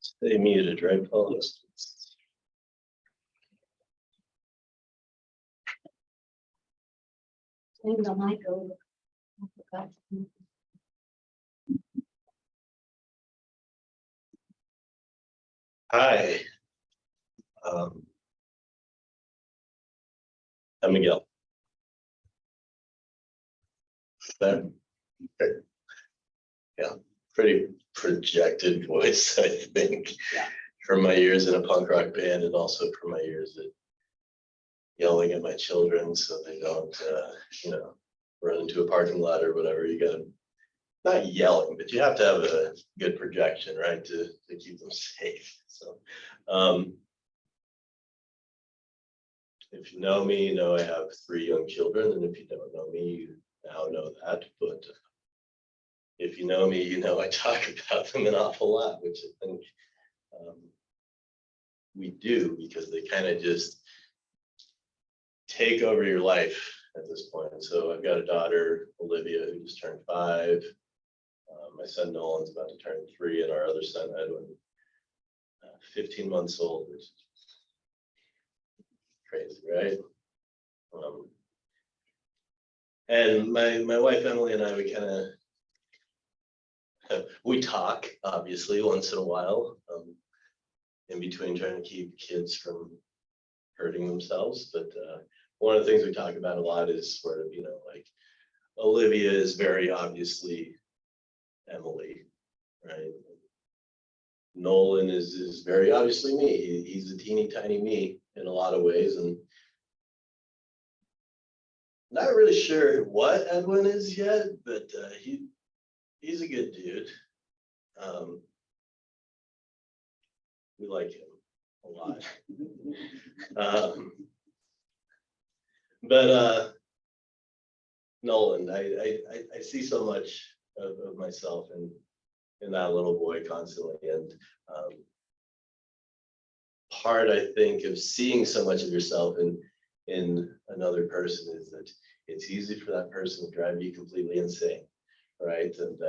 Stay muted, right, Paul? Leave the mic over. I forgot. Hi, I'm Miguel. That, yeah, pretty projected voice, I think, Yeah. from my years in a punk rock band and also from my years at yelling at my children so they don't, run into a parking lot or whatever. You gotta, not yelling, but you have to have a good projection, right, to keep them safe. So, if you know me, you know I have 3 young children, and if you don't know me, you now know that. But if you know me, you know I talk about them an awful lot, which I think we do because they kind of just take over your life at this point. So I've got a daughter, Olivia, who just turned 5. My son Nolan's about to turn 3, and our other son Edwin, 15 months old, which is crazy, right? And my wife Emily and I, we kind of we talk obviously once in a while, in between trying to keep kids from hurting themselves. But one of the things we talk about a lot is sort of, like Olivia is very obviously Emily, right? Nolan is very obviously me. He's a teeny tiny me in a lot of ways, and not really sure what Edwin is yet, but he's a good dude. We like him a lot. But Nolan, I see so much of myself in that little boy constantly, and part I think of seeing so much of yourself in another person is that it's easy for that person to drive you completely insane, right? And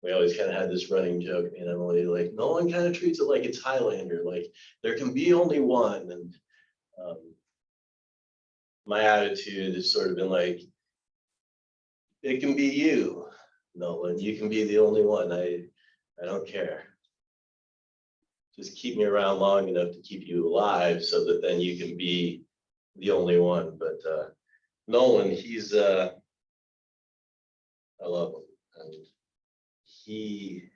we always kind of had this running joke, me and Emily, like no one kind of treats it like it's Highlander, like there can be only one. And my attitude has sort of been like, it can be you, Nolan. You can be the only one. I don't care. Just keep me around long enough to keep you alive so that then you can be the only one. But Nolan, he's I love him. And he's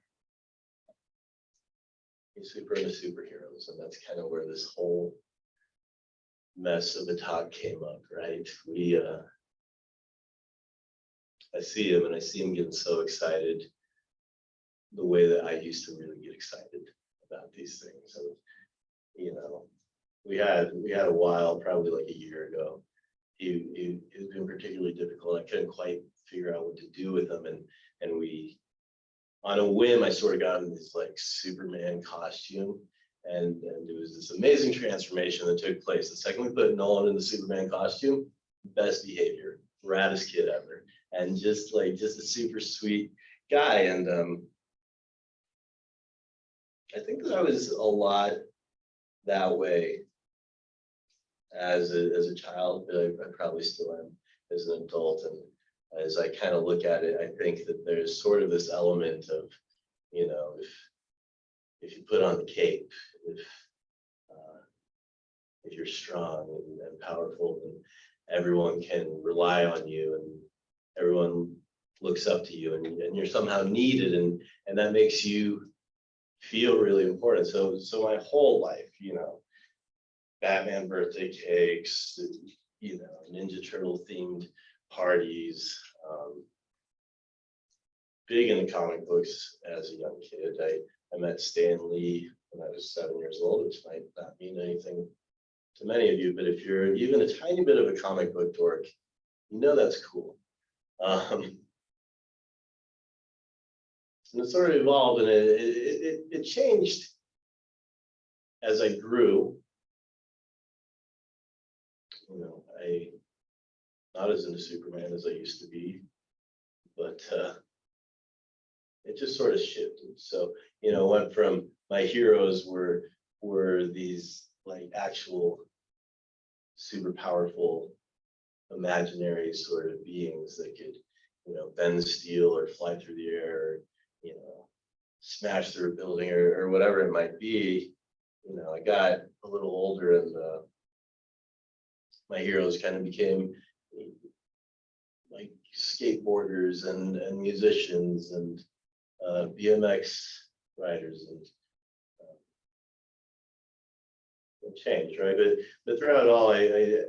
super into superheroes, and that's kind of where this whole mess of the talk came up, right? I see him and I see him getting so excited the way that I used to really get excited about these things. And we had a while, probably like a year ago. He's been particularly difficult. I couldn't quite figure out what to do with him, and we, on a whim, I sort of got him this like Superman costume, and it was this amazing transformation that took place. The second we put Nolan in the Superman costume, best behavior, raddest kid ever, and just a super sweet guy. And I think that I was a lot that way as a child, but I probably still am as an adult. And as I kind of look at it, I think that there's sort of this element of, if you put on the cape, if you're strong and powerful, then everyone can rely on you, and everyone looks up to you, and you're somehow needed, and that makes you feel really important. So my whole life, Batman birthday cakes, Ninja Turtle themed parties, big into comic books as a young kid. I met Stan Lee when I was 7 years old, which might not mean anything to many of you, but if you're even a tiny bit of a comic book dork, that's cool. And it sort of evolved, and it changed as I grew. I not as into Superman as I used to be, but it just sort of shifted. So, went from my heroes were these like actual super powerful imaginary sort of beings that could, bend steel or fly through the air, or, smash through a building or whatever it might be. I got a little older and my heroes kind of became like skateboarders and musicians and BMX riders and change, right? But throughout it all, I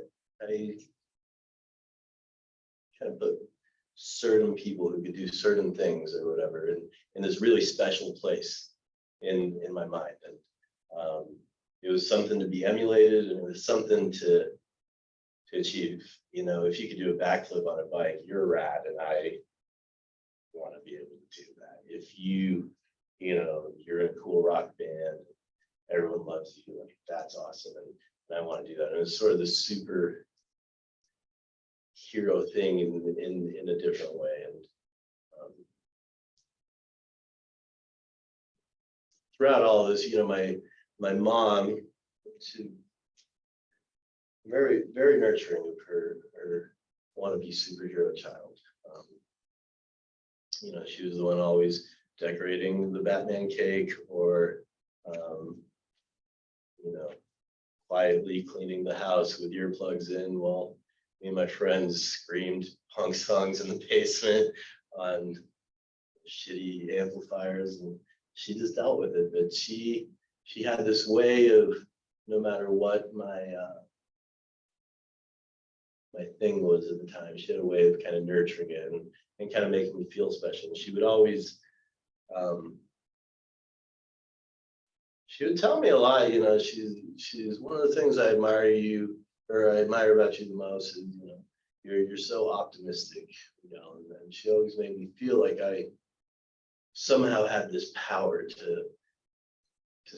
kind of put certain people who could do certain things or whatever in this really special place in my mind, and it was something to be emulated, and it was something to achieve. If you could do a backflip on a bike, you're rad, and I want to be able to do that. If you're in a cool rock band, everyone loves you, like that's awesome, and I want to do that. And it's sort of this super hero thing in a different way. And throughout all of this, my mom, she very very nurturing of her wannabe superhero child. She was the one always decorating the Batman cake, or quietly cleaning the house with earplugs in while me and my friends screamed punk songs in the basement on shitty amplifiers, and she just dealt with it. But she had this way of, no matter what my thing was at the time, she had a way of kind of nurturing it and kind of making me feel special. She would always she would tell me a lot. She's one of the things I admire about you the most is, you're so optimistic, and she always made me feel like I somehow had this power to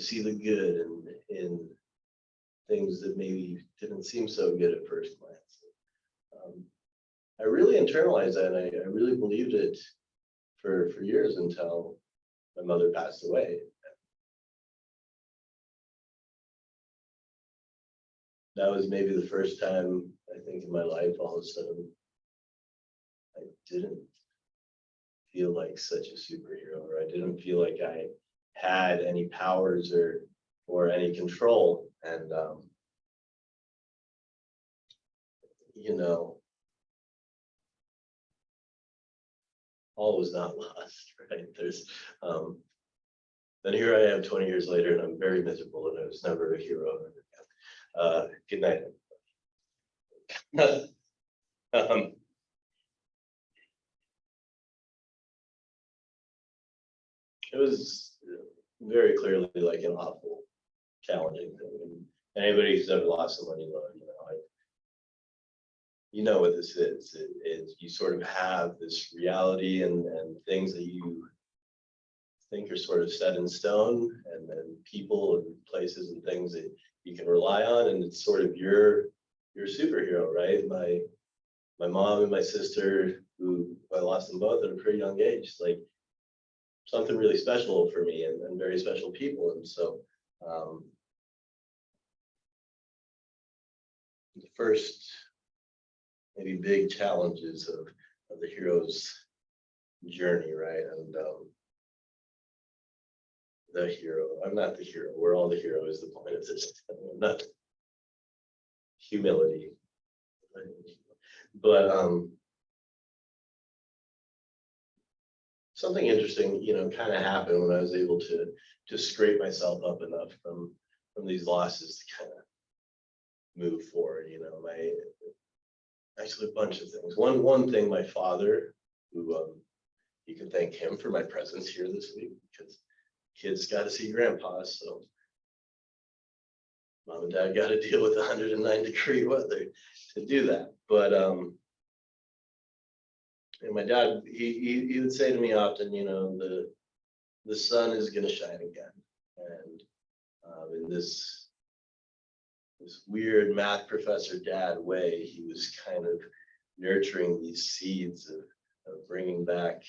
see the good in things that maybe didn't seem so good at first glance. I really internalized that, and I really believed it for years until my mother passed away. That was maybe the first time, I think, in my life, all of a sudden, I didn't feel like such a superhero, or I didn't feel like I had any powers or any control. And all was not lost, right? Then here I am 20 years later, and I'm very miserable, and I was never a hero. Good night. um, it was very clearly like an awful, challenging thing. And anybody who's ever lost someone, you know what this is. It's you sort of have this reality and things that you think are sort of set in stone, and then people and places and things that you can rely on, and it's sort of your superhero, right? My mom and my sister, who I lost them both at a pretty young age, like something really special for me, and very special people. And so the first maybe big challenges of the hero's journey, right? And the hero, I'm not the hero, we're all the hero is the point of this. I'm not humility, but something interesting, kind of happened when I was able to scrape myself up enough from these losses to kind of move forward. Actually a bunch of things. One thing, my father, who you can thank him for my presence here this week, because kids got to see grandpa, so mom and dad got to deal with 109-degree weather to do that. But and my dad, he would say to me often, the sun is going to shine again, and in this weird math professor dad way, he was kind of nurturing these seeds of bringing back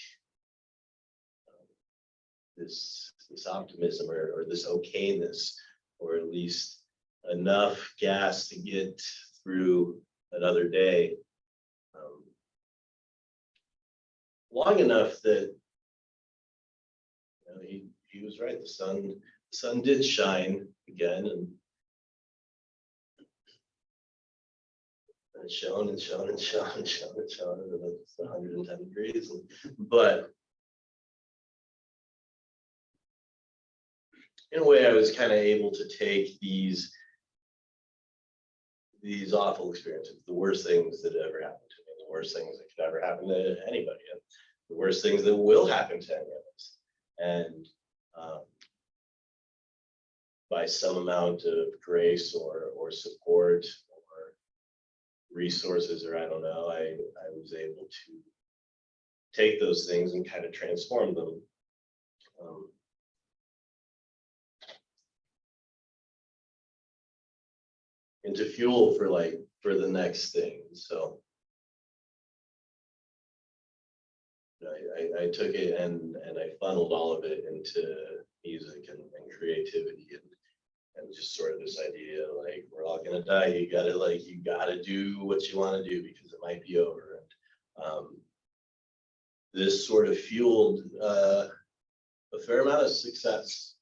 this optimism or this okayness, or at least enough gas to get through another day, long enough that he was right. The sun did shine again, and it shone and shone and shone and shone and shone, and it's 110 degrees. But in a way, I was kind of able to take these awful experiences, the worst things that ever happened to me, the worst things that could ever happen to anybody, and the worst things that will happen to any of us. And by some amount of grace or support or resources, or I don't know, I was able to take those things and kind of transform them. Into fuel for the next thing. So I took it and I funneled all of it into music and creativity and just sort of this idea, like, we're all gonna die. You gotta do what you want to do because it might be over. And this sort of fueled a fair amount of success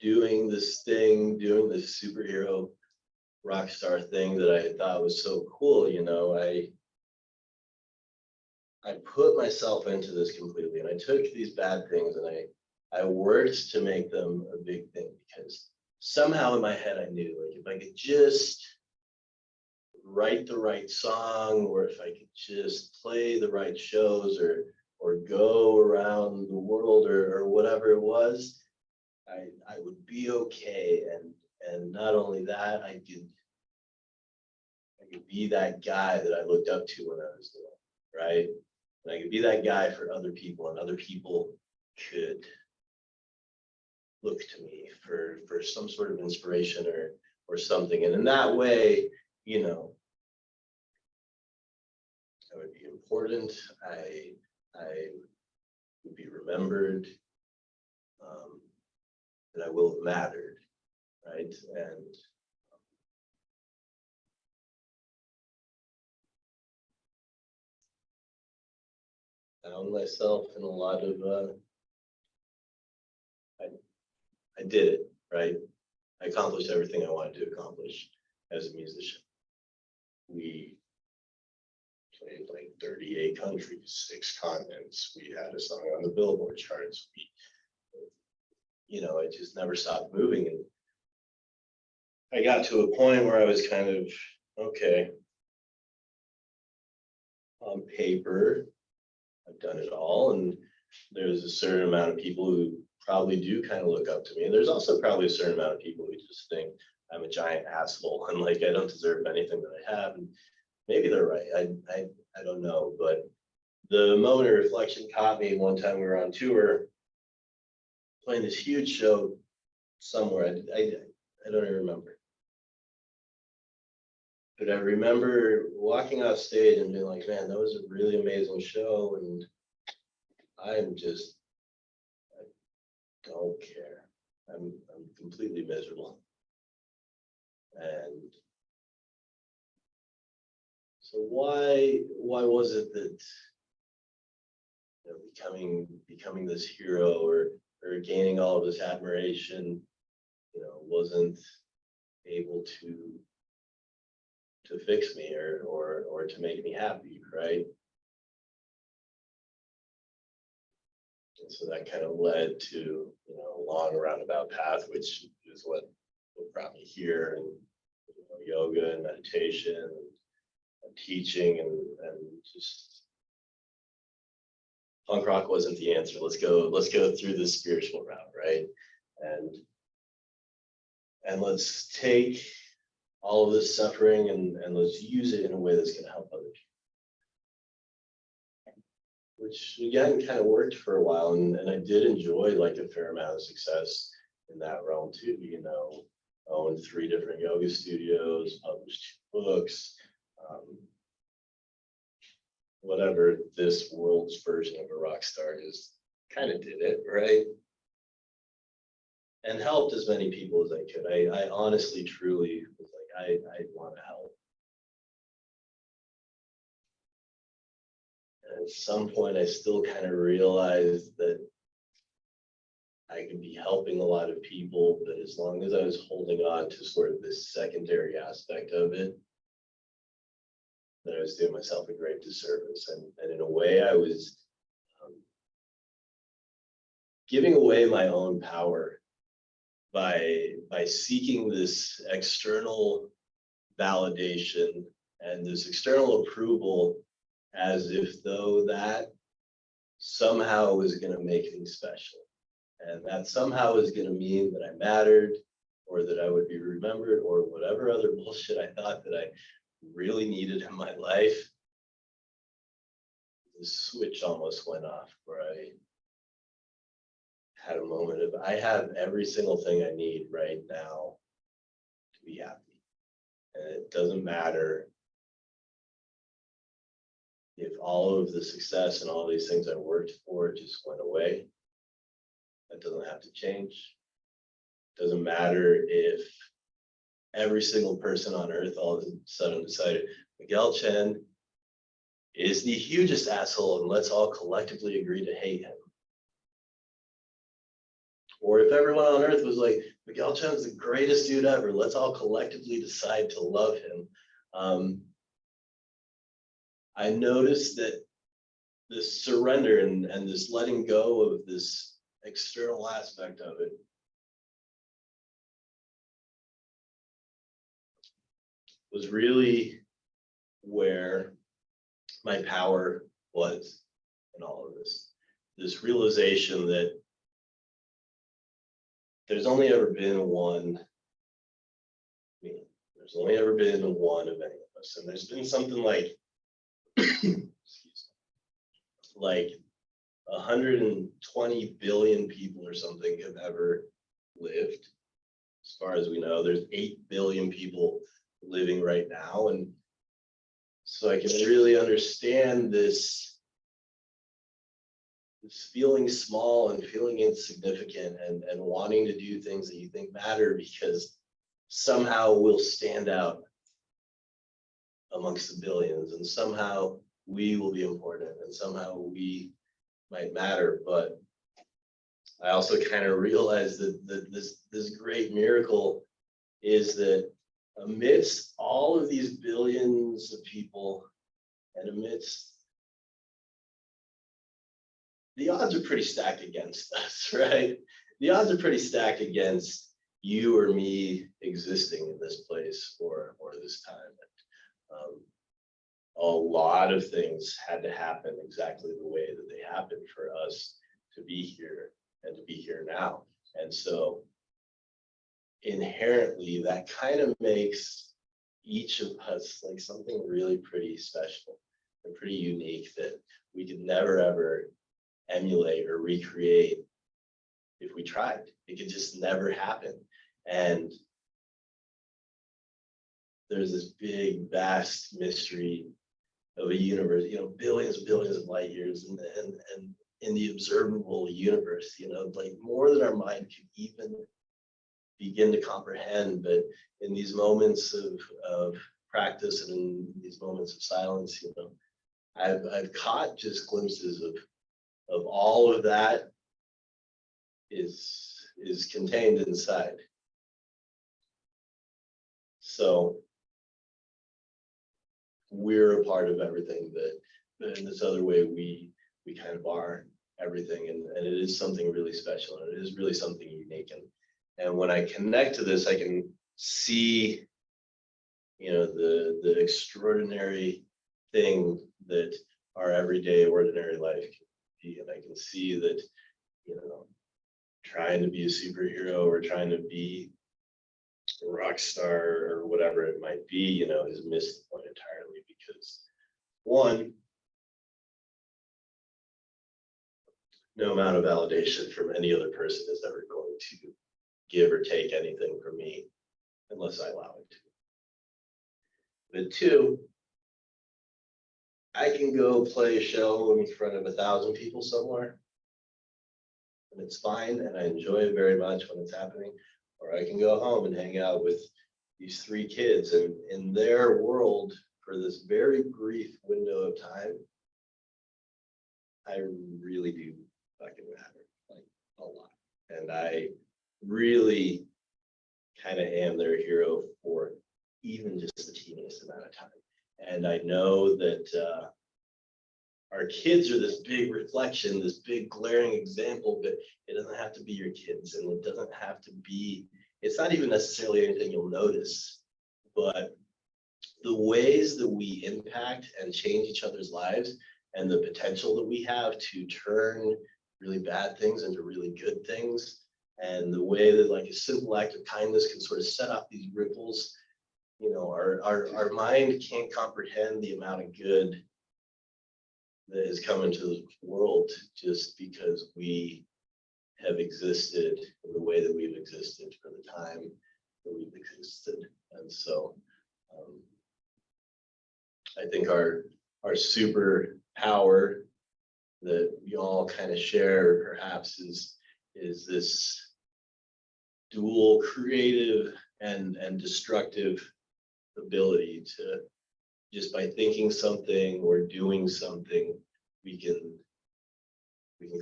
doing this superhero rock star thing that I thought was so cool. I put myself into this completely, and I took these bad things and I worked to make them a big thing, because somehow in my head I knew, like, if I could just write the right song, or if I could just play the right shows, or go around the world, or whatever it was, I would be okay. And not only that, I could be that guy that I looked up to when I was little, right? And I could be that guy for other people, and other people could look to me for some sort of inspiration or something. And in that way, I would be important. I would be remembered, and I will have mattered, right? And found myself in a lot of I did it, right? I accomplished everything I wanted to accomplish as a musician. We played like 38 countries, 6 continents. We had a song on the Billboard charts. I just never stopped moving. And I got to a point where I was kind of, okay, on paper, I've done it all. And there's a certain amount of people who probably do kind of look up to me. And there's also probably a certain amount of people who just think I'm a giant asshole and like I don't deserve anything that I have. And maybe they're right. I don't know. But the moment of reflection caught me one time. We were on tour playing this huge show somewhere. I don't even remember. But I remember walking off stage and being like, man, that was a really amazing show. And I don't care. I'm completely miserable. And so why was it that becoming this hero or gaining all of this admiration, wasn't able to fix me or to make me happy, right? And so that kind of led to a long roundabout path, which is what brought me here, and yoga and meditation and teaching and just punk rock wasn't the answer. Let's go through this spiritual route, right? And let's take all of this suffering and let's use it in a way that's going to help other people. Which again kind of worked for a while, and I did enjoy like a fair amount of success in that realm too. Owned 3 different yoga studios, published books, whatever this world's version of a rock star is kind of did it, right? And helped as many people as I could. I honestly, truly was like, I want to help. And at some point, I still kind of realized that I could be helping a lot of people, but as long as I was holding on to sort of this secondary aspect of it, that I was doing myself a great disservice. And in a way, I was giving away my own power by seeking this external validation and this external approval, as if though that somehow was going to make things special. And that somehow was going to mean that I mattered, or that I would be remembered, or whatever other bullshit I thought that I really needed in my life. The switch almost went off where I had a moment of, I have every single thing I need right now to be happy. And it doesn't matter if all of the success and all these things I worked for just went away. That doesn't have to change. It doesn't matter if every single person on earth all of a sudden decided Miguel Chen is the hugest asshole and let's all collectively agree to hate him. Or if everyone on earth was like, Miguel Chen's the greatest dude ever, let's all collectively decide to love him. I noticed that this surrender and this letting go of this external aspect of it was really where my power was in all of this. This realization that there's only ever been one me. There's only ever been one of any of us. And there's been something like, excuse me, like 120 billion people or something have ever lived. As far as we know, there's 8 billion people living right now. And so I can really understand this feeling small and feeling insignificant and wanting to do things that you think matter because somehow we'll stand out amongst the billions and somehow we will be important and somehow we might matter. But I also kind of realized that this great miracle is that amidst all of these billions of people and amidst the odds are pretty stacked against us, right? The odds are pretty stacked against you or me existing in this place or this time. A lot of things had to happen exactly the way that they happened for us to be here and to be here now. And so inherently, that kind of makes each of us like something really pretty special and pretty unique that we could never ever emulate or recreate if we tried. It could just never happen. And there's this big, vast mystery of a universe, billions and billions of light years and in the observable universe, like more than our mind could even begin to comprehend. But in these moments of practice and in these moments of silence, I've caught just glimpses of all of that is contained inside. So we're a part of everything that in this other way we kind of are everything, and it is something really special and it is really something unique. And when I connect to this, I can see the extraordinary thing that our everyday ordinary life can be. And I can see that trying to be a superhero or trying to be a rock star or whatever it might be, has missed the point entirely, because one, no amount of validation from any other person is ever going to give or take anything from me unless I allow it to. But two, I can go play a show in front of 1,000 people somewhere and it's fine, and I enjoy it very much when it's happening. Or I can go home and hang out with these three kids, and in their world, for this very brief window of time, I really do fucking matter, like a lot. And I really kind of am their hero for even just the teeniest amount of time. And I know that our kids are this big reflection, this big glaring example, but it doesn't have to be your kids, and it doesn't have to be, it's not even necessarily anything you'll notice, but the ways that we impact and change each other's lives and the potential that we have to turn really bad things into really good things, and the way that like a simple act of kindness can sort of set off these ripples. You know, our mind can't comprehend the amount of good that has come into the world just because we have existed in the way that we've existed for the time that we've existed. And so I think our superpower that we all kind of share perhaps is this dual creative and destructive ability to, just by thinking something or doing something, we can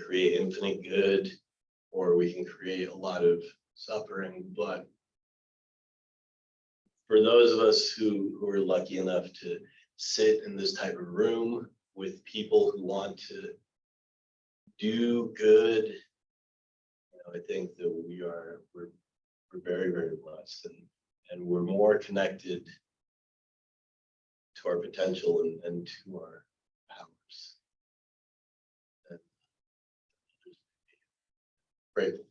create infinite good, or we can create a lot of suffering. But for those of us who are lucky enough to sit in this type of room with people who want to do good, you know, I think that we're very, very blessed, and we're more connected to our potential and to our powers. And grateful